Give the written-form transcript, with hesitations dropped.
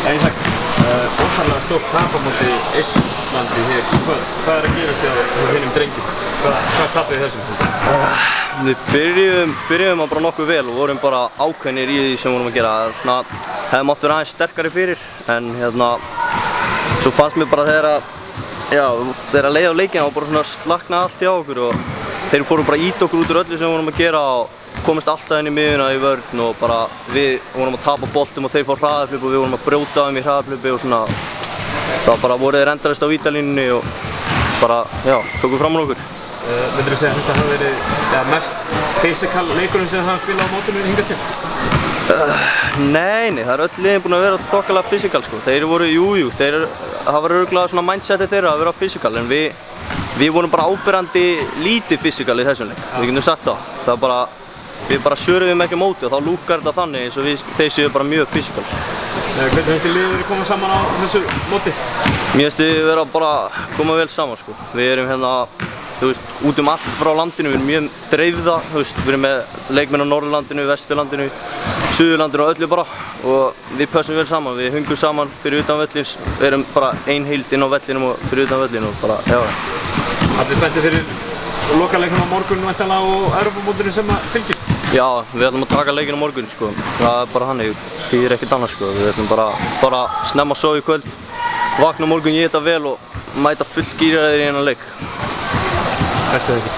Ísak, óþarlega stórt tap á móti Eistlandi hér í kvöld. Hvað að gerast hjá hinum drengjum? Hvað tapið þessum? Við byrjuðum bara nokkuð vel og vorum bara ákveðnir í því sem við vorum að gera. Svona, hefði mátt vera aðeins sterkari fyrir, en svo fannst mér bara þegar leið á leikina og bara svona slaknaði allt hjá okkur og þeir fóru bara ít okkur út úr öllu sem við vorum að gera og komist alltaf inn í miðjuna í vörn og bara við vorum að tapa boltum og þeir fór hraðarhlaup og við vorum að brjóta á þeim í hraðarhlaupi og svona það bara voru þeir endalaust á vítalínunni og bara, tóku fram á okkur. Myndirðu segja að þetta hafi verið mest physical leikurinn sem þið hafa spilað á mótinu hingað til? Nei, það er öll liðin búin að vera þokkalega physical sko. Þeir voru, það var örugglega svona mindsetið þeirra að vera physical en við vorum bara áberandi lítið physical í þessum leik, við getum sagt það. Við bara sjöruðum ekki á móti og þá lúkar þetta þannig eins og þeir séu bara mjög physical. Hvernig finnst þið liðið verið komað saman á þessu móti? Mér finnst við vera bara koma vel saman sko. Við erum út allt frá landinu, við erum mjög dreifða, við erum með leikmenn á Norðurlandinu, Vesturlandinu, Suðurlandinu og öllu bara og við pössum vel saman, við hungum saman fyrir utan völlin, við erum bara ein heild inn á vellinum og fyrir utan völlin og bara, Allir spenntir fyrir lokaleiknum á morgun væntanlega og Evrópumótinu sem fylgir? Já, við ætlum að taka leikinn á morgun sko, það er bara þannig, þýðir ekkert annað sko, við ætlum bara að fara snemma að sofa í kvöld, vakna á morgun, éta vel og mæta full gýraðir í þennan leik. Bestu þakkir.